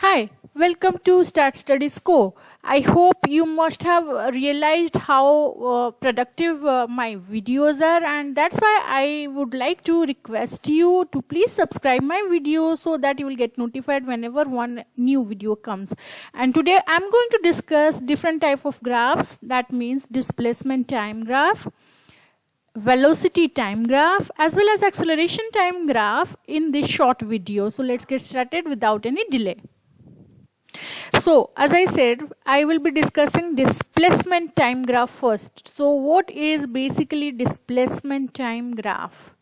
Hi, welcome to Start Studies Co. I hope you must have realized how productive my videos are, and that's why I would like to request you to please subscribe my video so that you will get notified whenever one new video comes. And today I'm going to discuss different type of graphs. That means displacement time graph, velocity time graph, as well as acceleration time graph in this short video. So let's get started without any delay. So as I said, I will be discussing displacement time graph first. So what is basically displacement time graph?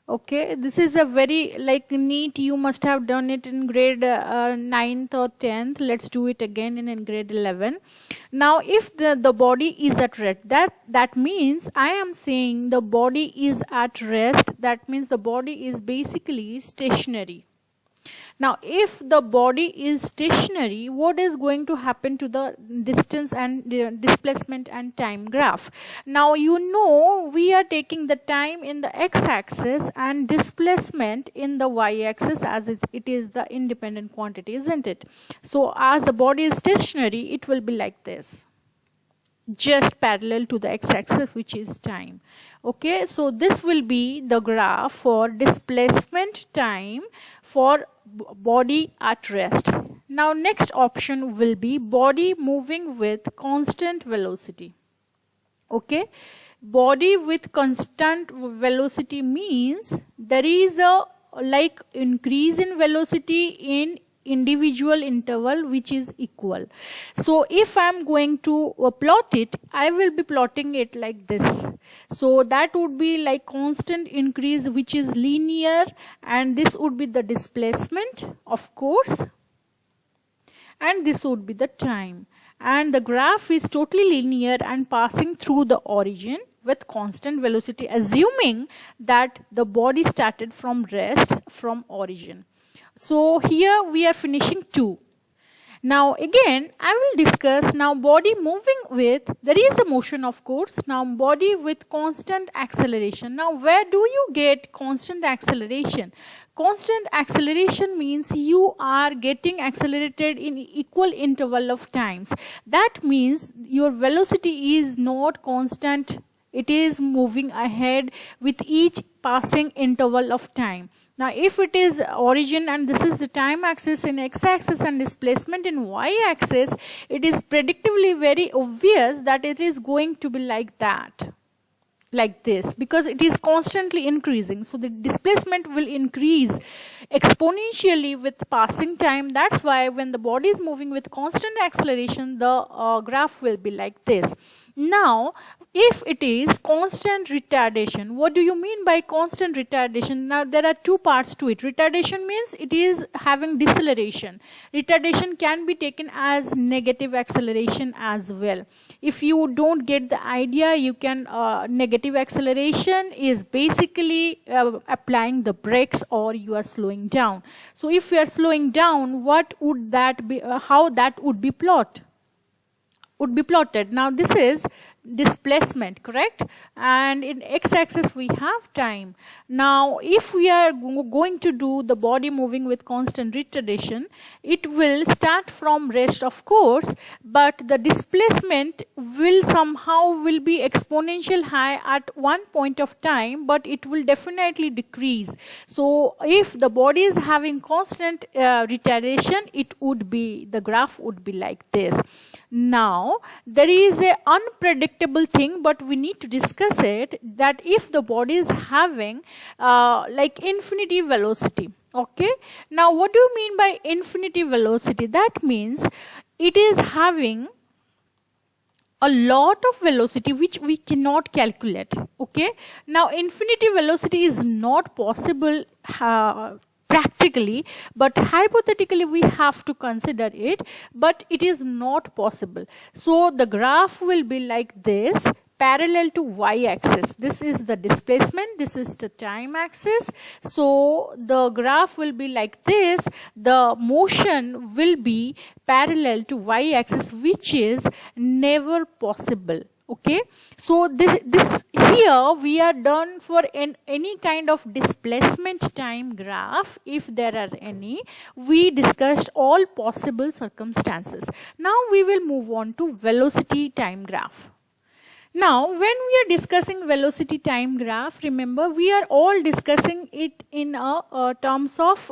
Okay, this is a very neat, you must have done it in grade 9th or 10th. Let's do it again in grade 11. Now if the body is at rest, that means I am saying the body is at rest. That means the body is basically stationary. Now, if the body is stationary, what is going to happen to the distance and displacement and time graph? Now, you know we are taking the time in the x-axis and displacement in the y-axis, as it is the independent quantity, isn't it? So, as the body is stationary, it will be like this, just parallel to the x-axis, which is time. Okay, so this will be the graph for displacement time for body at rest. Now next option will be body moving with constant velocity. Okay, body with constant velocity means there is a increase in velocity in individual interval which is equal. So if I am going to plot it, I will be plotting it like this. So that would be like constant increase which is linear, and this would be the displacement, of course, and this would be the time, and the graph is totally linear and passing through the origin with constant velocity, assuming that the body started from rest from origin. So here we are finishing 2. Now again I will discuss now body moving with, there is a motion of course, now body with constant acceleration. Now where do you get constant acceleration? Constant acceleration means you are getting accelerated in equal interval of times. That means your velocity is not constant, it is moving ahead with each passing interval of time. Now if it is origin and this is the time axis in x-axis and displacement in y-axis, it is predictably very obvious that it is going to be like that, like this, because it is constantly increasing. So the displacement will increase exponentially with passing time. That's why when the body is moving with constant acceleration, the graph will be like this. Now if it is constant retardation, what do you mean by constant retardation? Now there are two parts to it. Retardation means it is having deceleration. Retardation can be taken as negative acceleration as well. If you don't get the idea, you can negative acceleration is basically applying the brakes, or you are slowing down. So if you are slowing down, what would that be, how that would be plotted? Now this is displacement, correct, and in x-axis we have time. Now if we are going to do the body moving with constant retardation, it will start from rest of course, but the displacement will somehow be exponential high at one point of time, but it will definitely decrease. So if the body is having constant retardation, it would be, the graph would be like this. Now there is a unpredictable thing, but we need to discuss it, that if the body is having infinity velocity. Okay, now what do you mean by infinity velocity? That means it is having a lot of velocity which we cannot calculate. Okay, now infinity velocity is not possible practically, but hypothetically we have to consider it, but it is not possible. So the graph will be like this, parallel to y-axis. This is the displacement, this is the time axis. So the graph will be like this, the motion will be parallel to y-axis, which is never possible. Okay, so this here we are done for any kind of displacement time graph. If there are any, we discussed all possible circumstances. Now we will move on to velocity time graph. Now when we are discussing velocity time graph, remember we are all discussing it in terms of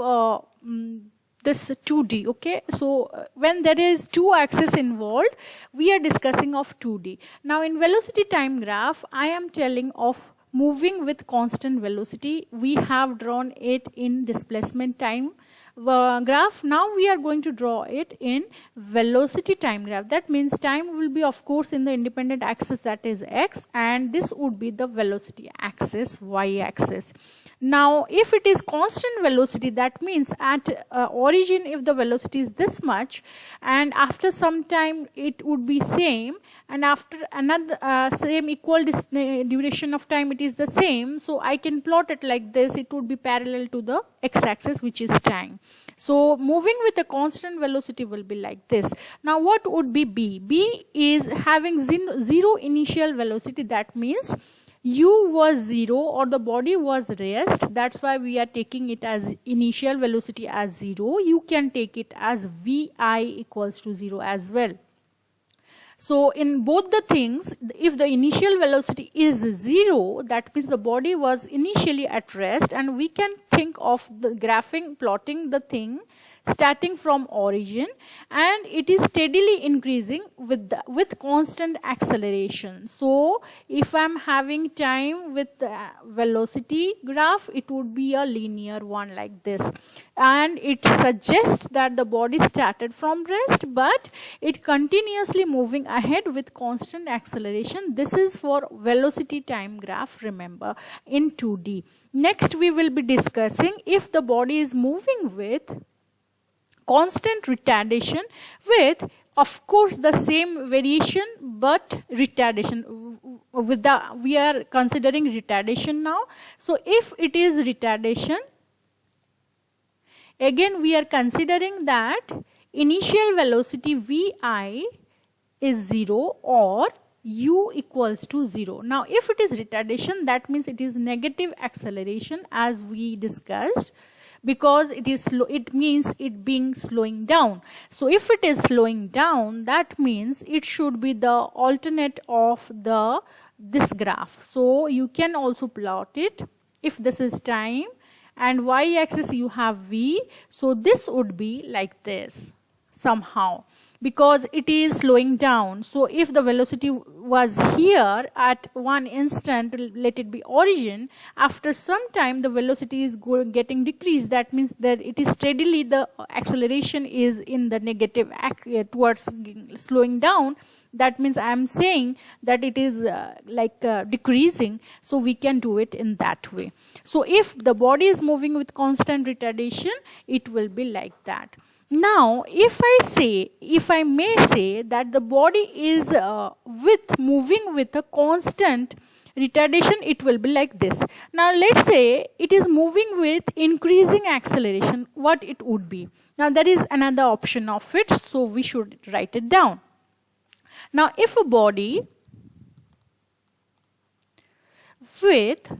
this 2D. Okay, so when there is two axes involved, we are discussing of 2D. Now in velocity time graph, I am telling of moving with constant velocity. We have drawn it in displacement time graph. Now we are going to draw it in velocity time graph. That means time will be of course in the independent axis, that is x, and this would be the velocity axis, y axis. Now if it is constant velocity, that means at origin if the velocity is this much, and after some time it would be same, and after another same equal duration of time it is the same. So I can plot it like this. It would be parallel to the x-axis, which is time. So moving with a constant velocity will be like this. Now what would be b? B is having zero initial velocity. That means u was 0 or the body was rest. That's why we are taking it as initial velocity as 0. You can take it as vi equals to 0 as well. So in both the things, if the initial velocity is 0, that means the body was initially at rest, and we can think of the graphing, plotting the thing starting from origin, and it is steadily increasing with constant acceleration. So if I am having time with velocity graph, it would be a linear one like this, and it suggests that the body started from rest but it continuously moving ahead with constant acceleration. This is for velocity time graph, remember, in 2D. Next we will be discussing if the body is moving with constant retardation with of course the same variation but retardation. With the we are considering retardation now. So if it is retardation, again we are considering that initial velocity vi is 0 or u equals to 0. Now if it is retardation, that means it is negative acceleration as we discussed, because it is slow, it means it being slowing down. So if it is slowing down, that means it should be the alternate of this graph. So you can also plot it. If this is time and y axis you have v, so this would be like this somehow, because it is slowing down. So if the velocity was here at one instant, let it be origin, after some time the velocity is getting decreased. That means that it is steadily, the acceleration is in the negative towards slowing down. That means I am saying that it is decreasing. So we can do it in that way. So if the body is moving with constant retardation, it will be like that. Now, if I may say that the body is moving with a constant retardation, it will be like this. Now, let's say it is moving with increasing acceleration. What it would be? Now, there is another option of it, so we should write it down. Now, if a body with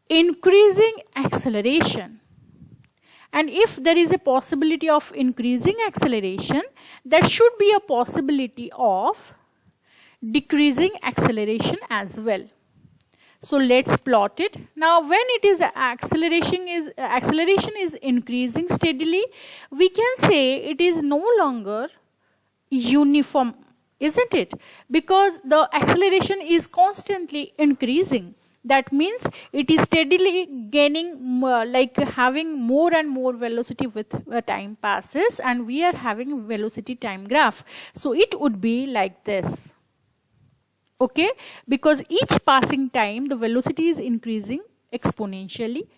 increasing acceleration, and if there is a possibility of increasing acceleration, there should be a possibility of decreasing acceleration as well. So let's plot it. Now when it is acceleration is increasing steadily, we can say it is no longer uniform, isn't it? Because the acceleration is constantly increasing. That means it is steadily gaining, having more and more velocity with time passes, and we are having velocity time graph. So it would be like this. Okay, because each passing time the velocity is increasing exponentially.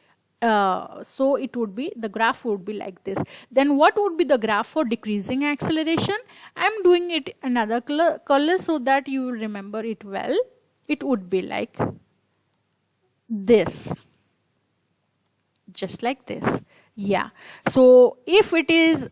So it would be, the graph would be like this. Then what would be the graph for decreasing acceleration? I am doing it another color so that you will remember it well. It would be like this, just like this. Yeah. So if it is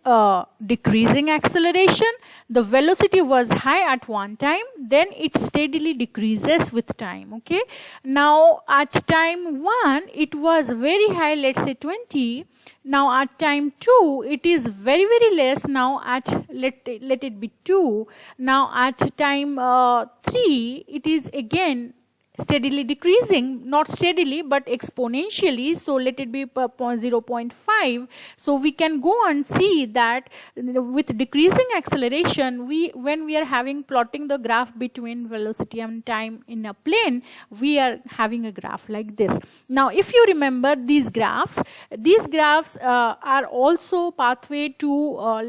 decreasing acceleration, the velocity was high at one time, then it steadily decreases with time. Okay. Now at time 1, it was very high, let's say 20. Now at time 2, it is very, very less. Now at, let it be 2. Now at time 3, it is again steadily decreasing, not steadily but exponentially, so let it be 0.5. so we can go and see that with decreasing acceleration, when we are having plotting the graph between velocity and time in a plane, we are having a graph like this. Now if you remember these graphs are also pathway to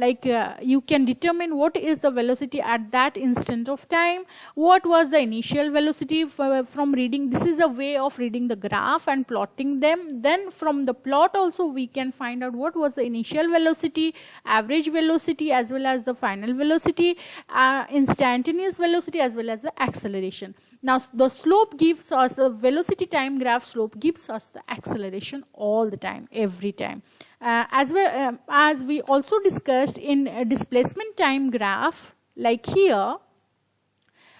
you can determine what is the velocity at that instant of time, what was the initial velocity from reading. This is a way of reading the graph and plotting them. Then from the plot also we can find out what was the initial velocity, average velocity, as well as the final velocity, instantaneous velocity, as well as the acceleration. Now the slope gives us, the velocity time graph slope gives us the acceleration all the time, every time. As well as we also discussed in a displacement time graph, like here,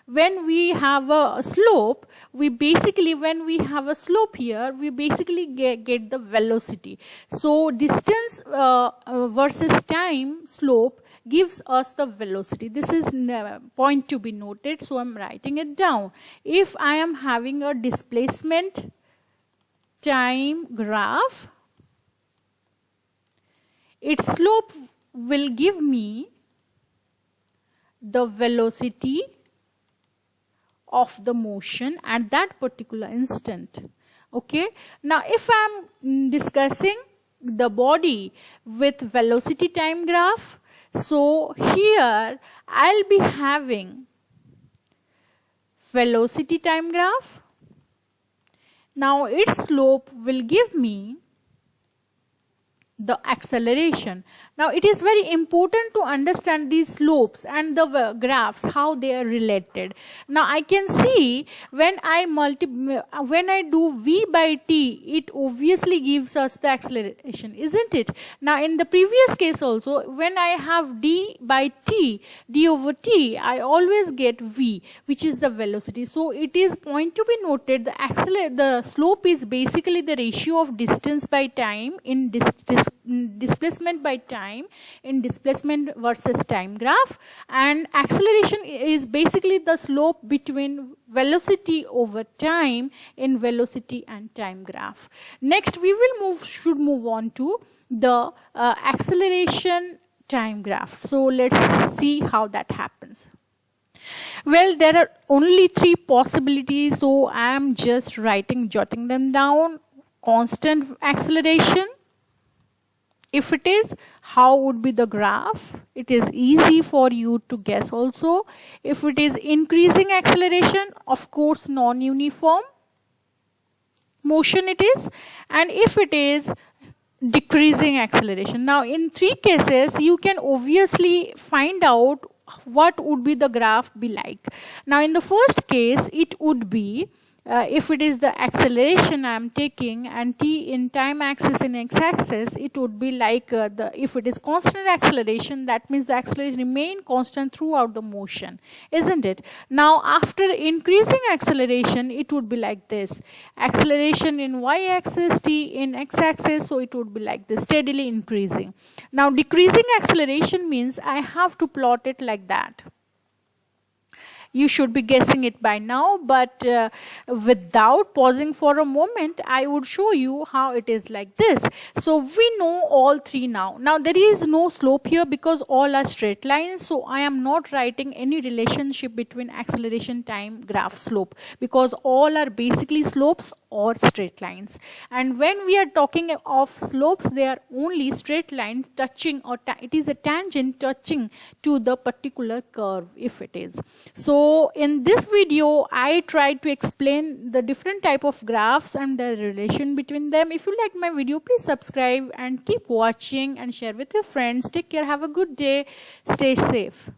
when we have a slope, when we have a slope here, we basically get the velocity. So distance versus time slope gives us the velocity. This is point to be noted, so I'm writing it down. If I am having a displacement time graph, its slope will give me the velocity of the motion at that particular instant. Okay. Now if I am discussing the body with velocity time graph, so here I'll be having velocity time graph. Now its slope will give me the acceleration. Now it is very important to understand these slopes and the graphs, how they are related. Now I can see when I do v by t, it obviously gives us the acceleration, isn't it? Now in the previous case also, when I have d by t, d over t, I always get v, which is the velocity. So it is point to be noted, the slope is basically the ratio of distance by time in displacement by time in displacement versus time graph, and acceleration is basically the slope between velocity over time in velocity and time graph. Next we will should move on to the acceleration time graph. So let's see how that happens. Well, there are only 3 possibilities, so I am just jotting them down. Constant acceleration. If it is, how would be the graph? It is easy for you to guess also. If it is increasing acceleration, of course non-uniform motion it is. And if it is decreasing acceleration. Now in 3 cases, you can obviously find out what would be the graph be like. Now in the first case, it would be if it is the acceleration I am taking and t in time axis in x-axis, it would be like if it is constant acceleration, that means the acceleration remain constant throughout the motion, isn't it? Now after increasing acceleration, it would be like this. Acceleration in y-axis, t in x-axis, so it would be like this, steadily increasing. Now decreasing acceleration means I have to plot it like that. You should be guessing it by now, but without pausing for a moment, I would show you how it is like this. So we know all 3 now. Now there is no slope here because all are straight lines. So I am not writing any relationship between acceleration, time, graph, slope, because all are basically slopes or straight lines. And when we are talking of slopes, they are only straight lines touching, or it is a tangent touching to the particular curve if it is. So in this video, I tried to explain the different type of graphs and the relation between them. If you like my video, please subscribe and keep watching and share with your friends. Take care. Have a good day. Stay safe.